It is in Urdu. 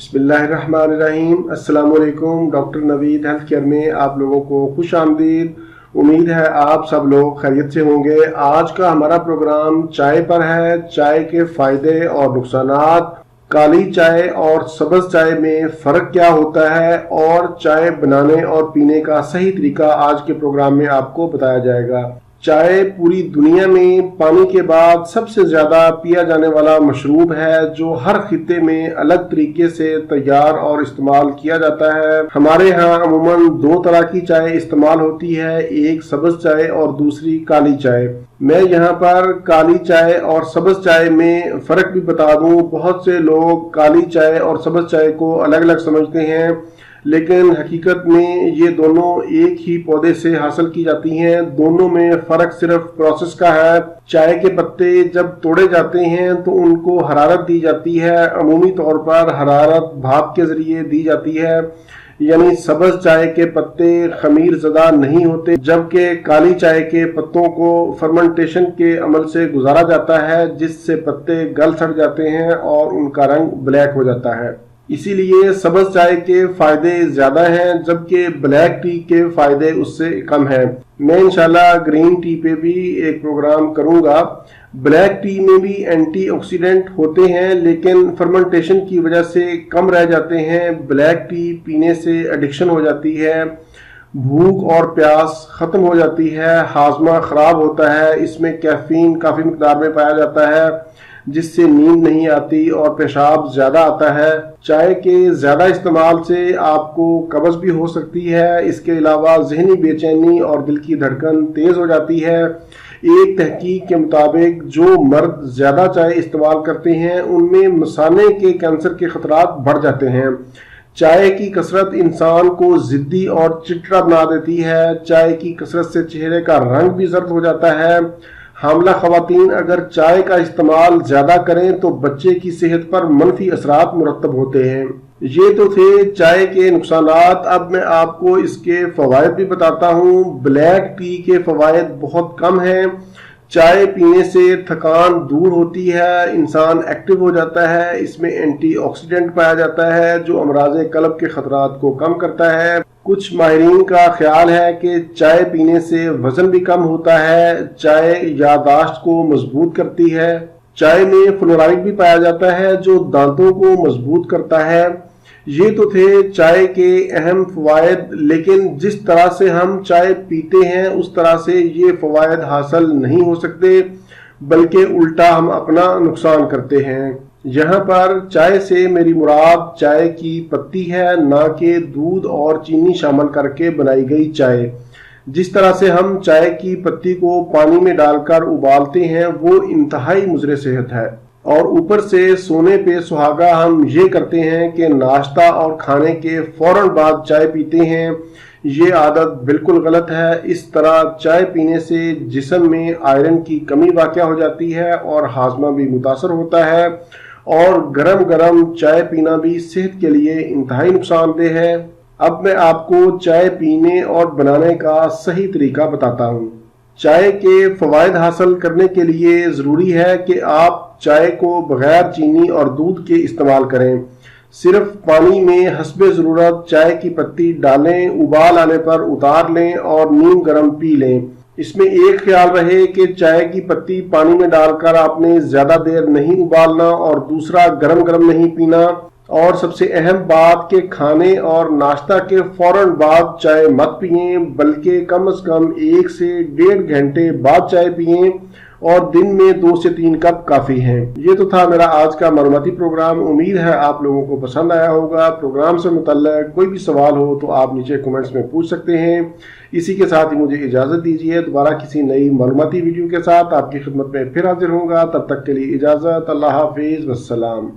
بسم اللہ الرحمن الرحیم۔ السلام علیکم۔ ڈاکٹر نوید ہیلتھ کیئر میں آپ لوگوں کو خوش آمدید۔ امید ہے آپ سب لوگ خیریت سے ہوں گے۔ آج کا ہمارا پروگرام چائے پر ہے، چائے کے فائدے اور نقصانات، کالی چائے اور سبز چائے میں فرق کیا ہوتا ہے، اور چائے بنانے اور پینے کا صحیح طریقہ آج کے پروگرام میں آپ کو بتایا جائے گا۔ چائے پوری دنیا میں پانی کے بعد سب سے زیادہ پیا جانے والا مشروب ہے، جو ہر خطے میں الگ طریقے سے تیار اور استعمال کیا جاتا ہے۔ ہمارے ہاں عموماً دو طرح کی چائے استعمال ہوتی ہے، ایک سبز چائے اور دوسری کالی چائے۔ میں یہاں پر کالی چائے اور سبز چائے میں فرق بھی بتا دوں۔ بہت سے لوگ کالی چائے اور سبز چائے کو الگ الگ سمجھتے ہیں، لیکن حقیقت میں یہ دونوں ایک ہی پودے سے حاصل کی جاتی ہیں۔ دونوں میں فرق صرف پروسیس کا ہے۔ چائے کے پتے جب توڑے جاتے ہیں تو ان کو حرارت دی جاتی ہے، عمومی طور پر حرارت بھاپ کے ذریعے دی جاتی ہے، یعنی سبز چائے کے پتے خمیر زدہ نہیں ہوتے، جبکہ کالی چائے کے پتوں کو فرمنٹیشن کے عمل سے گزارا جاتا ہے، جس سے پتے گل سڑ جاتے ہیں اور ان کا رنگ بلیک ہو جاتا ہے۔ اسی لیے سبز چائے کے فائدے زیادہ ہیں، جبکہ بلیک ٹی کے فائدے اس سے کم ہیں۔ میں انشاءاللہ گرین ٹی پہ بھی ایک پروگرام کروں گا۔ بلیک ٹی میں بھی اینٹی آکسیڈنٹ ہوتے ہیں، لیکن فرمنٹیشن کی وجہ سے کم رہ جاتے ہیں۔ بلیک ٹی پینے سے ایڈکشن ہو جاتی ہے، بھوک اور پیاس ختم ہو جاتی ہے، ہاضمہ خراب ہوتا ہے۔ اس میں کیفین کافی مقدار میں پایا جاتا ہے، جس سے نیند نہیں آتی اور پیشاب زیادہ آتا ہے۔ چائے کے زیادہ استعمال سے آپ کو قبض بھی ہو سکتی ہے۔ اس کے علاوہ ذہنی بے چینی اور دل کی دھڑکن تیز ہو جاتی ہے۔ ایک تحقیق کے مطابق جو مرد زیادہ چائے استعمال کرتے ہیں ان میں مثانے کے کینسر کے خطرات بڑھ جاتے ہیں۔ چائے کی کثرت انسان کو ضدی اور چڑچڑا بنا دیتی ہے۔ چائے کی کثرت سے چہرے کا رنگ بھی زرد ہو جاتا ہے۔ حاملہ خواتین اگر چائے کا استعمال زیادہ کریں تو بچے کی صحت پر منفی اثرات مرتب ہوتے ہیں۔ یہ تو تھے چائے کے نقصانات۔ اب میں آپ کو اس کے فوائد بھی بتاتا ہوں۔ بلیک ٹی کے فوائد بہت کم ہیں۔ چائے پینے سے تھکان دور ہوتی ہے، انسان ایکٹیو ہو جاتا ہے۔ اس میں اینٹی آکسیڈنٹ پایا جاتا ہے جو امراض قلب کے خطرات کو کم کرتا ہے۔ کچھ ماہرین کا خیال ہے کہ چائے پینے سے وزن بھی کم ہوتا ہے۔ چائے یادداشت کو مضبوط کرتی ہے۔ چائے میں فلورائڈ بھی پایا جاتا ہے جو دانتوں کو مضبوط کرتا ہے۔ یہ تو تھے چائے کے اہم فوائد، لیکن جس طرح سے ہم چائے پیتے ہیں اس طرح سے یہ فوائد حاصل نہیں ہو سکتے، بلکہ الٹا ہم اپنا نقصان کرتے ہیں۔ یہاں پر چائے سے میری مراد چائے کی پتی ہے، نہ کہ دودھ اور چینی شامل کر کے بنائی گئی چائے۔ جس طرح سے ہم چائے کی پتی کو پانی میں ڈال کر ابالتے ہیں وہ انتہائی مضر صحت ہے، اور اوپر سے سونے پہ سہاگا ہم یہ کرتے ہیں کہ ناشتہ اور کھانے کے فوراً بعد چائے پیتے ہیں۔ یہ عادت بالکل غلط ہے۔ اس طرح چائے پینے سے جسم میں آئرن کی کمی واقع ہو جاتی ہے اور ہاضمہ بھی متاثر ہوتا ہے، اور گرم گرم چائے پینا بھی صحت کے لیے انتہائی نقصان دہ ہے۔ اب میں آپ کو چائے پینے اور بنانے کا صحیح طریقہ بتاتا ہوں۔ چائے کے فوائد حاصل کرنے کے لیے ضروری ہے کہ آپ چائے کو بغیر چینی اور دودھ کے استعمال کریں۔ صرف پانی میں حسب ضرورت چائے کی پتی ڈالیں، ابال آنے پر اتار لیں اور نیم گرم پی لیں۔ اس میں ایک خیال رہے کہ چائے کی پتی پانی میں ڈال کر آپ نے زیادہ دیر نہیں ابالنا، اور دوسرا گرم گرم نہیں پینا، اور سب سے اہم بات کہ کھانے اور ناشتہ کے فوراً بعد چائے مت پئیں، بلکہ کم از کم 1 سے 1.5 گھنٹے بعد چائے پئیں، اور دن میں 2 سے 3 کپ کافی ہیں۔ یہ تو تھا میرا آج کا معلوماتی پروگرام۔ امید ہے آپ لوگوں کو پسند آیا ہوگا۔ پروگرام سے متعلق کوئی بھی سوال ہو تو آپ نیچے کمنٹس میں پوچھ سکتے ہیں۔ اسی کے ساتھ ہی مجھے اجازت دیجیے، دوبارہ کسی نئی معلوماتی ویڈیو کے ساتھ آپ کی خدمت میں پھر حاضر ہوں گا۔ تب تک کے لیے اجازت، اللہ حافظ، والسلام۔